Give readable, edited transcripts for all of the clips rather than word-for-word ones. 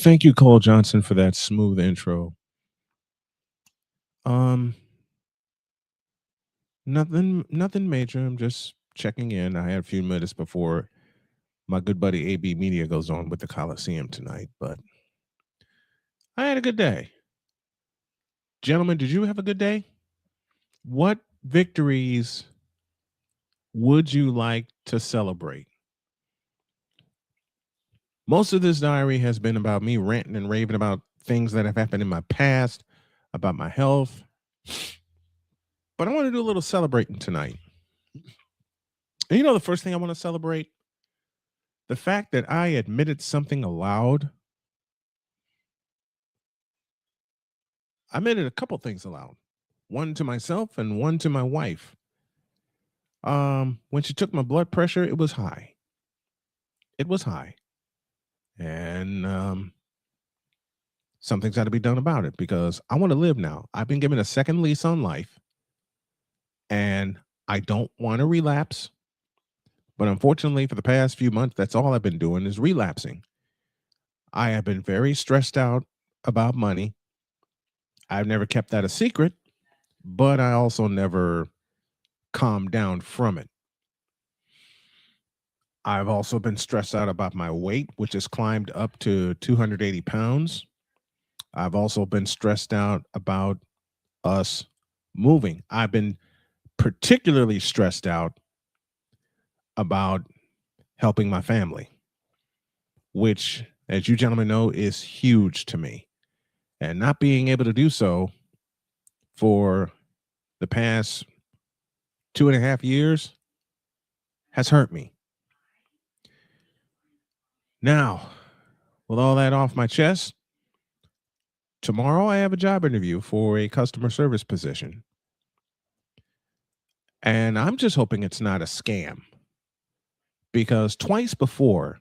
Thank you, Cole Johnson, for that smooth intro. Um, nothing major. I'm just checking in. I had a few minutes before my good buddy AB Media goes on with the Coliseum tonight, but I had a good day. Gentlemen, did you have a good day? What victories would you like to celebrate? Most of this diary has been about me ranting and raving about things that have happened in my past, about my health. But I want to do a little celebrating tonight. And the first thing I want to celebrate? The fact that I admitted something aloud. I admitted a couple things aloud. One to myself and one to my wife. When she took my blood pressure, it was high. It was high. And something's got to be done about it because I want to live now. I've been given a second lease on life and I don't want to relapse. But unfortunately, for the past few months, that's all I've been doing is relapsing. I have been very stressed out about money. I've never kept that a secret, but I also never calmed down from it. I've also been stressed out about my weight, which has climbed up to 280 pounds. I've also been stressed out about us moving. I've been particularly stressed out about helping my family, which, as you gentlemen know, is huge to me. And not being able to do so for the past 2.5 years has hurt me. Now, with all that off my chest, tomorrow I have a job interview for a customer service position. And I'm just hoping it's not a scam because twice before,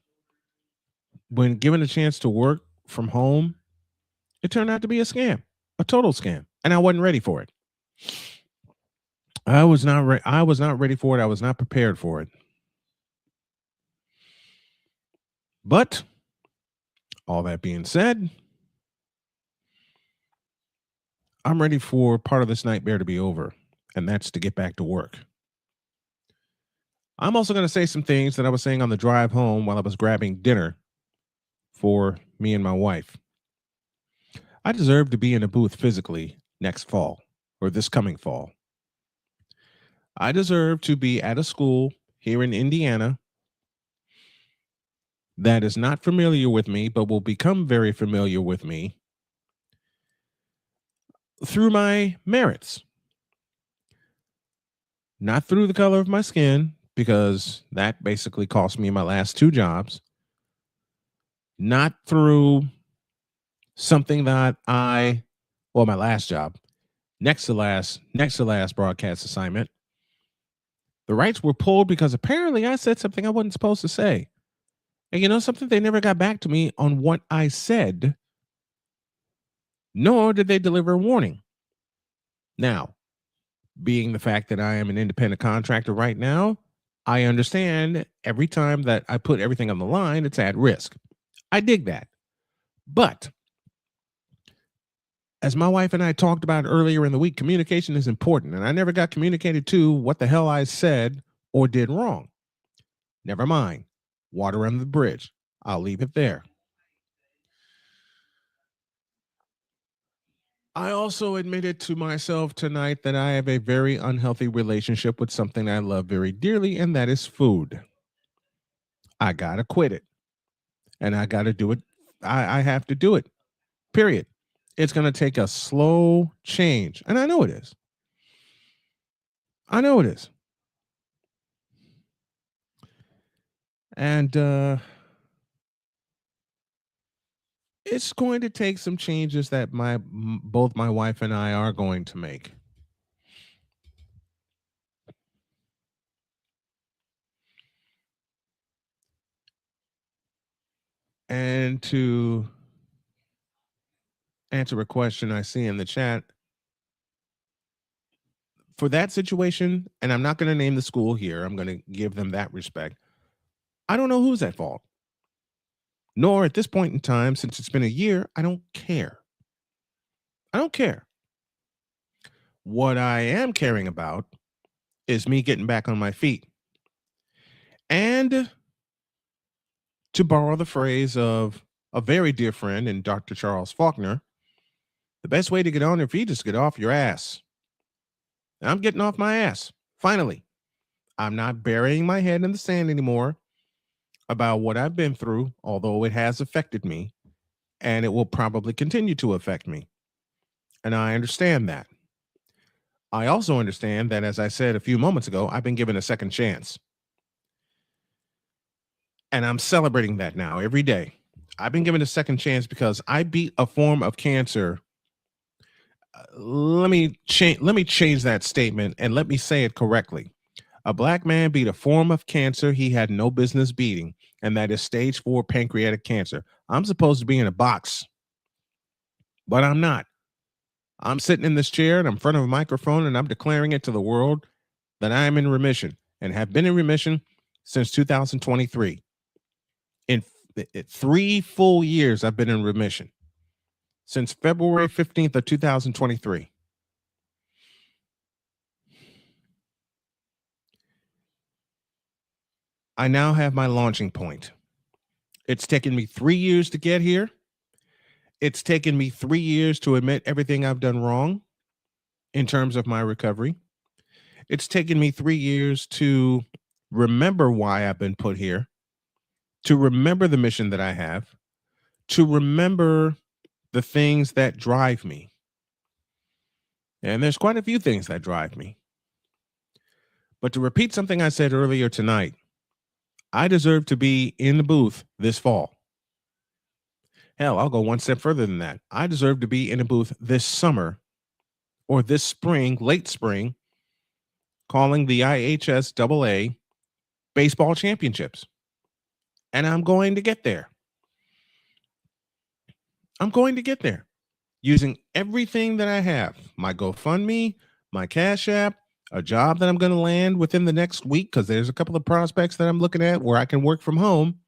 when given a chance to work from home, it turned out to be a scam, a total scam, and I wasn't ready for it. I was not ready for it. I was not prepared for it. But all that being said, I'm ready for part of this nightmare to be over, and that's to get back to work. I'm also going to say some things that I was saying on the drive home while I was grabbing dinner for me and my wife. I deserve to be in a booth physically next fall or this coming fall. I deserve to be at a school here in Indiana that is not familiar with me, but will become very familiar with me through my merits, not through the color of my skin, because that basically cost me my last two jobs, not through something that my last job, next to last broadcast assignment. The rights were pulled because apparently I said something I wasn't supposed to say. And something, they never got back to me on what I said, nor did they deliver a warning. Now, being the fact that I am an independent contractor right now, I understand every time that I put everything on the line, it's at risk. I dig that. But as my wife and I talked about earlier in the week, communication is important. And I never got communicated to what the hell I said or did wrong. Never mind. Water under the bridge. I'll leave it there. I also admitted to myself tonight that I have a very unhealthy relationship with something I love very dearly, and that is food. I got to quit it. And I got to do it. I have to do it. Period. It's going to take a slow change. And I know it is. I know it is. And it's going to take some changes that both my wife and I are going to make. And to answer a question I see in the chat, for that situation, and I'm not going to name the school here, I'm going to give them that respect. I don't know who's at fault. Nor at this point in time, since it's been a year, I don't care. I don't care. What I am caring about is me getting back on my feet. And to borrow the phrase of a very dear friend and Dr. Charles Faulkner, the best way to get on your feet is to get off your ass. And I'm getting off my ass. Finally, I'm not burying my head in the sand anymore about what I've been through, although it has affected me and it will probably continue to affect me. And I understand that. I also understand that, as I said a few moments ago, I've been given a second chance. And I'm celebrating that now every day. I've been given a second chance because I beat a form of cancer. Let me change that statement and let me say it correctly. A black man beat a form of cancer he had no business beating, and that is stage 4 pancreatic cancer. I'm supposed to be in a box, but I'm not. I'm sitting in this chair and I'm in front of a microphone and I'm declaring it to the world that I am in remission and have been in remission since 2023. In 3 full years, I've been in remission since February 15th of 2023. I now have my launching point. It's taken me 3 years to get here. It's taken me 3 years to admit everything I've done wrong in terms of my recovery. It's taken me 3 years to remember why I've been put here, to remember the mission that I have, to remember the things that drive me. And there's quite a few things that drive me. But to repeat something I said earlier tonight, I deserve to be in the booth this fall. Hell, I'll go one step further than that. I deserve to be in a booth this summer or this spring, late spring, calling the IHSAA baseball championships. And I'm going to get there. I'm going to get there using everything that I have, my GoFundMe, my Cash App, a job that I'm going to land within the next week because there's a couple of prospects that I'm looking at where I can work from home.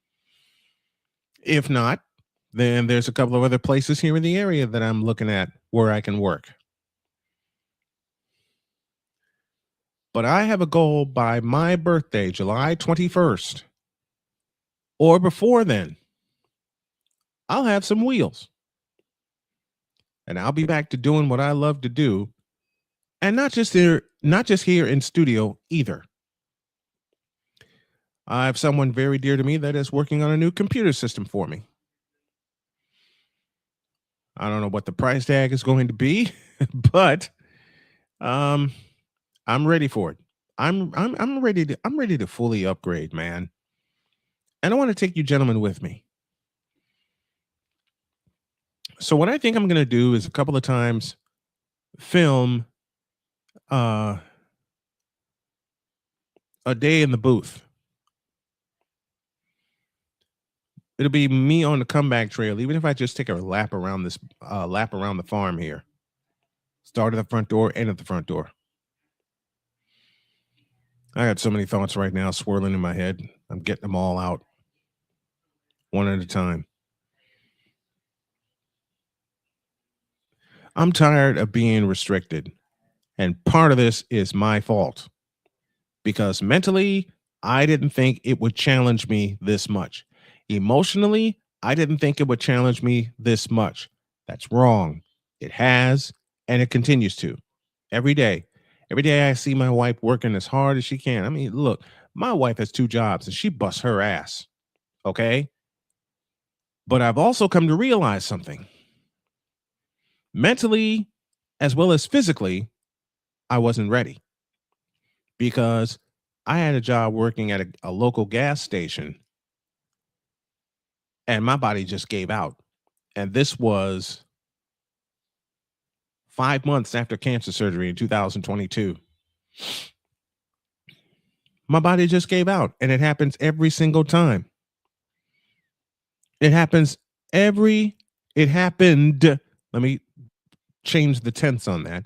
If not, then there's a couple of other places here in the area that I'm looking at where I can work. But I have a goal by my birthday, July 21st, or before then. I'll have some wheels. And I'll be back to doing what I love to do. And not just here in studio either. I have someone very dear to me that is working on a new computer system for me. I don't know what the price tag is going to be, but I'm ready for it. I'm ready to fully upgrade, man. And I want to take you gentlemen with me. So what I think I'm going to do is a couple of times film a day in the booth. It'll be me on the comeback trail, even if I just take a lap around the farm here. Start at the front door, end at the front door. I got so many thoughts right now swirling in my head. I'm getting them all out one at a time. I'm tired of being restricted. And part of this is my fault because mentally, I didn't think it would challenge me this much. Emotionally, I didn't think it would challenge me this much. That's wrong. It has, and it continues to. Every day. Every day I see my wife working as hard as she can. I mean, look, my wife has 2 jobs and she busts her ass. Okay. But I've also come to realize something. Mentally, as well as physically, I wasn't ready because I had a job working at a local gas station and my body just gave out. And this was 5 months after cancer surgery in 2022. My body just gave out, and it happens every single time. It happens every, it happened. Let me change the tense on that.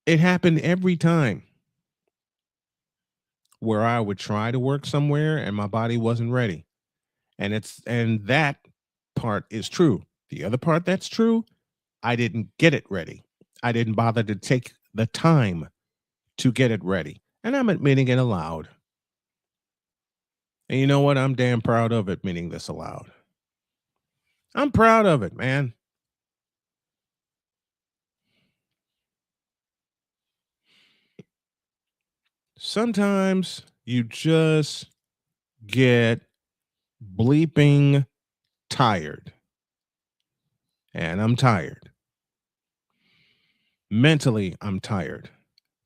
It happened every time where I would try to work somewhere and my body wasn't ready. And that part is true. The other part that's true, I didn't get it ready. I didn't bother to take the time to get it ready. And I'm admitting it aloud. And you know what? I'm damn proud of admitting this aloud. I'm proud of it, man. Sometimes you just get bleeping tired. And I'm tired. Mentally, I'm tired.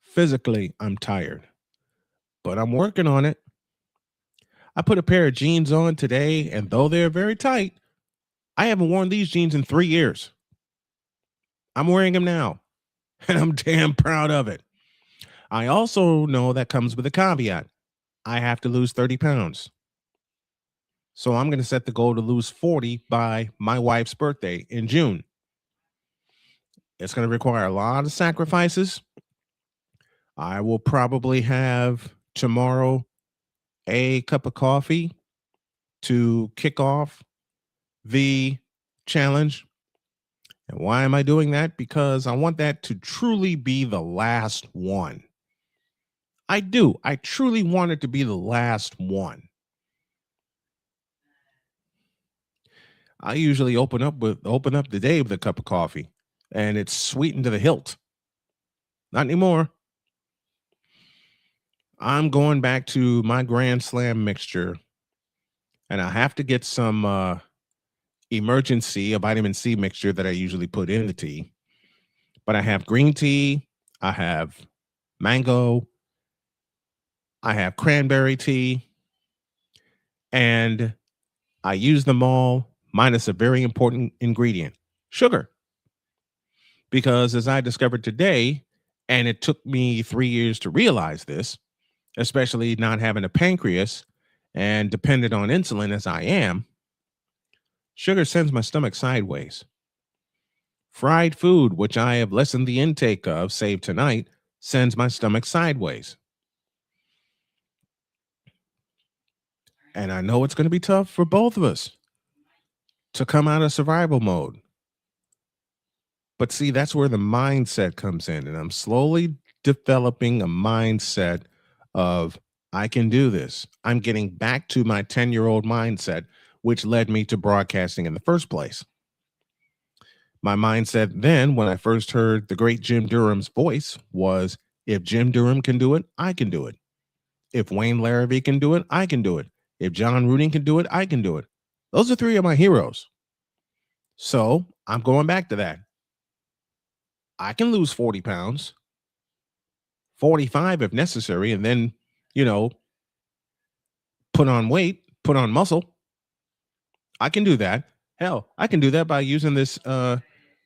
Physically, I'm tired. But I'm working on it. I put a pair of jeans on today, and though they're very tight, I haven't worn these jeans in 3 years. I'm wearing them now, and I'm damn proud of it. I also know that comes with a caveat. I have to lose 30 pounds. So I'm going to set the goal to lose 40 by my wife's birthday in June. It's going to require a lot of sacrifices. I will probably have tomorrow a cup of coffee to kick off the challenge. And why am I doing that? Because I want that to truly be the last one. I do. I truly want it to be the last one. I usually open up the day with a cup of coffee, and it's sweetened to the hilt. Not anymore. I'm going back to my Grand Slam mixture, and I have to get some emergency, a vitamin C mixture that I usually put in the tea. But I have green tea, I have mango, I have cranberry tea, and I use them all minus a very important ingredient, sugar. Because as I discovered today, and it took me 3 years to realize this, especially not having a pancreas and dependent on insulin as I am, sugar sends my stomach sideways. Fried food, which I have lessened the intake of, save tonight, sends my stomach sideways. And I know it's going to be tough for both of us to come out of survival mode. But see, that's where the mindset comes in. And I'm slowly developing a mindset of, I can do this. I'm getting back to my 10-year-old mindset, which led me to broadcasting in the first place. My mindset then, when I first heard the great Jim Durham's voice, was if Jim Durham can do it, I can do it. If Wayne Larrivee can do it, I can do it. If John Ruding can do it, I can do it. Those are three of my heroes. So I'm going back to that. I can lose 40 pounds, 45 if necessary, and then, put on weight, put on muscle. I can do that. Hell, I can do that by using this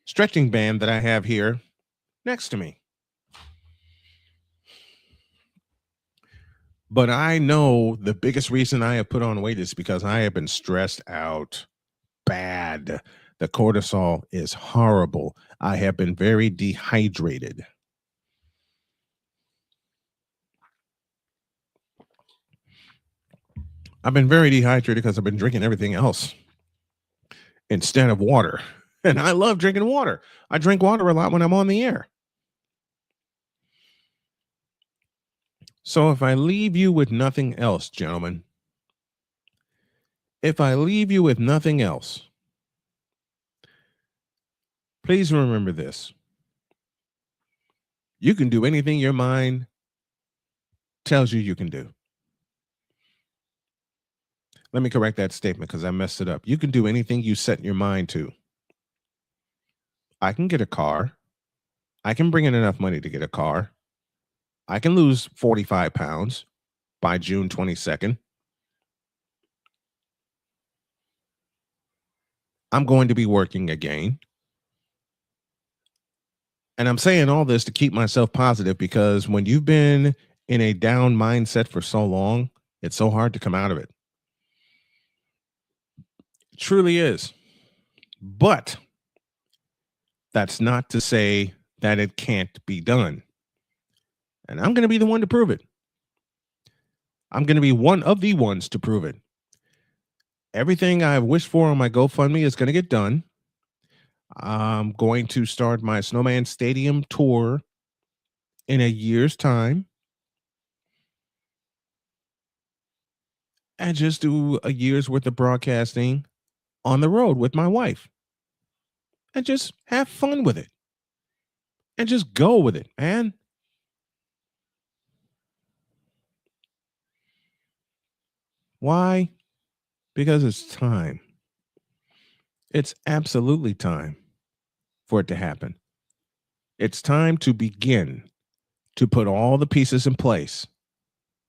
stretching band that I have here next to me. But I know the biggest reason I have put on weight is because I have been stressed out bad. The cortisol is horrible. I have been very dehydrated. I've been very dehydrated because I've been drinking everything else instead of water. And I love drinking water. I drink water a lot when I'm on the air. So if I leave you with nothing else, gentlemen, if I leave you with nothing else, please remember this. You can do anything your mind tells you can do. Let me correct that statement because I messed it up. You can do anything you set your mind to. I can get a car. I can bring in enough money to get a car. I can lose 45 pounds by June 22nd. I'm going to be working again. And I'm saying all this to keep myself positive because when you've been in a down mindset for so long, it's so hard to come out of it. It truly is. But that's not to say that it can't be done. And I'm going to be the one to prove it. I'm going to be one of the ones to prove it. Everything I've wished for on my GoFundMe is going to get done. I'm going to start my Snowman Stadium tour in a year's time and just do a year's worth of broadcasting on the road with my wife and just have fun with it and just go with it, man. Why? Because it's time. It's absolutely time for it to happen. It's time to begin to put all the pieces in place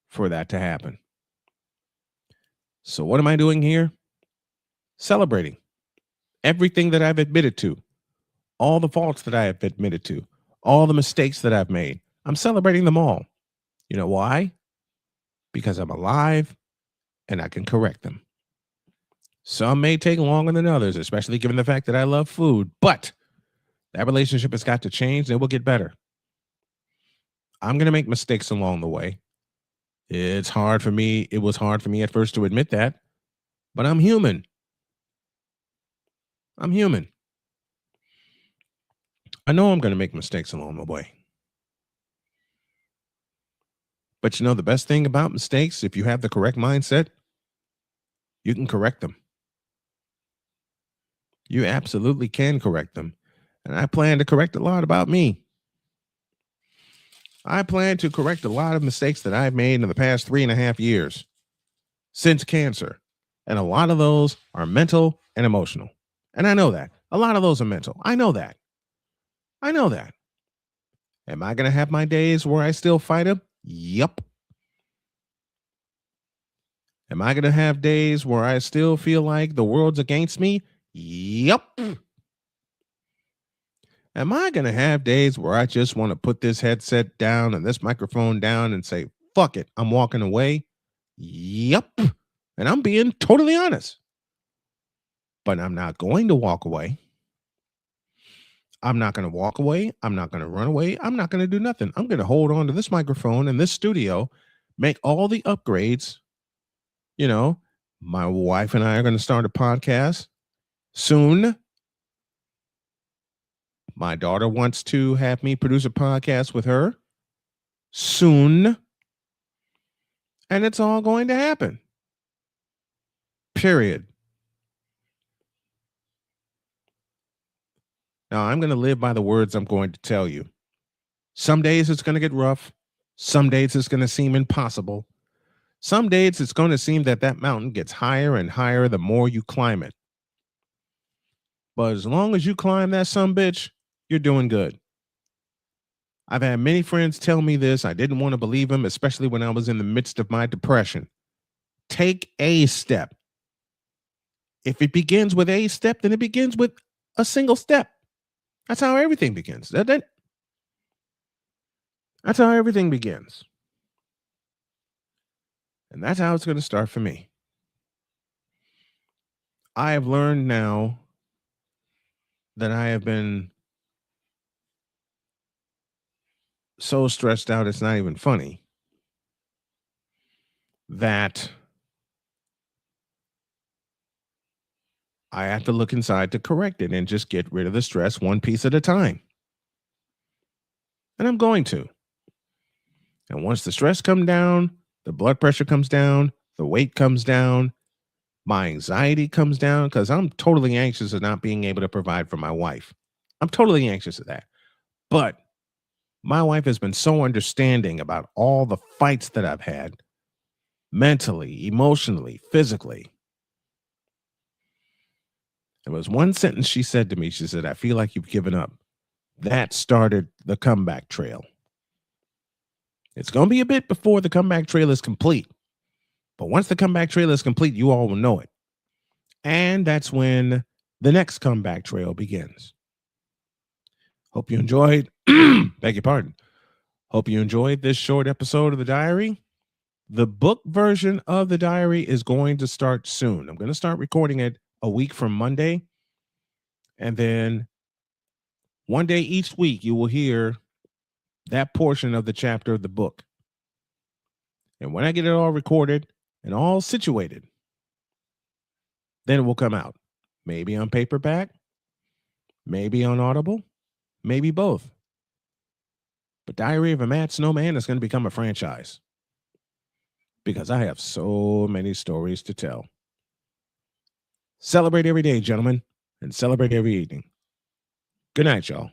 for that to happen. So, what am I doing here? Celebrating everything that I've admitted to, all the faults that I have admitted to, all the mistakes that I've made. I'm celebrating them all. You know why? Because I'm alive and I can correct them. Some may take longer than others, especially given the fact that I love food, but that relationship has got to change and it will get better. I'm going to make mistakes along the way. It's hard for me. It was hard for me at first to admit that, but I'm human. I'm human. I know I'm going to make mistakes along the way. But you know, the best thing about mistakes, if you have the correct mindset, you can correct them. You absolutely can correct them. And I plan to correct a lot about me. I plan to correct a lot of mistakes that I've made in the past 3.5 years since cancer. And a lot of those are mental and emotional. And I know that. A lot of those are mental. I know that. I know that. Am I going to have my days where I still fight them? Yup. Am I going to have days where I still feel like the world's against me? Yup. Am I going to have days where I just want to put this headset down and this microphone down and say, fuck it, I'm walking away? Yup. And I'm being totally honest. But I'm not going to walk away. I'm not going to walk away. I'm not going to run away. I'm not going to do nothing. I'm going to hold on to this microphone and this studio, make all the upgrades. You know, my wife and I are going to start a podcast soon. My daughter wants to have me produce a podcast with her soon. And it's all going to happen. Period. Now, I'm going to live by the words I'm going to tell you. Some days it's going to get rough. Some days it's going to seem impossible. Some days it's going to seem that that mountain gets higher and higher the more you climb it. But as long as you climb that sumbitch, you're doing good. I've had many friends tell me this. I didn't want to believe them, especially when I was in the midst of my depression. Take a step. If it begins with a step, then it begins with a single step. That's how everything begins. That's how everything begins. And that's how it's going to start for me. I have learned now that I have been so stressed out, it's not even funny, that I have to look inside to correct it and just get rid of the stress one piece at a time. And I'm going to. And once the stress comes down, the blood pressure comes down, the weight comes down, my anxiety comes down, because I'm totally anxious of not being able to provide for my wife. I'm totally anxious of that. But my wife has been so understanding about all the fights that I've had mentally, emotionally, physically. There was one sentence she said to me. She said, I feel like you've given up. That started the comeback trail. It's going to be a bit before the comeback trail is complete. But once the comeback trail is complete, you all will know it. And that's when the next comeback trail begins. Hope you enjoyed. Beg your pardon. Hope you enjoyed this short episode of the diary. The book version of the diary is going to start soon. I'm going to start recording it a week from Monday. And then one day each week, you will hear that portion of the chapter of the book. And when I get it all recorded and all situated, then it will come out. Maybe on paperback, maybe on Audible, maybe both. But Diary of a Mad Snowman is going to become a franchise because I have so many stories to tell. Celebrate every day, gentlemen, and celebrate every evening. Good night, y'all.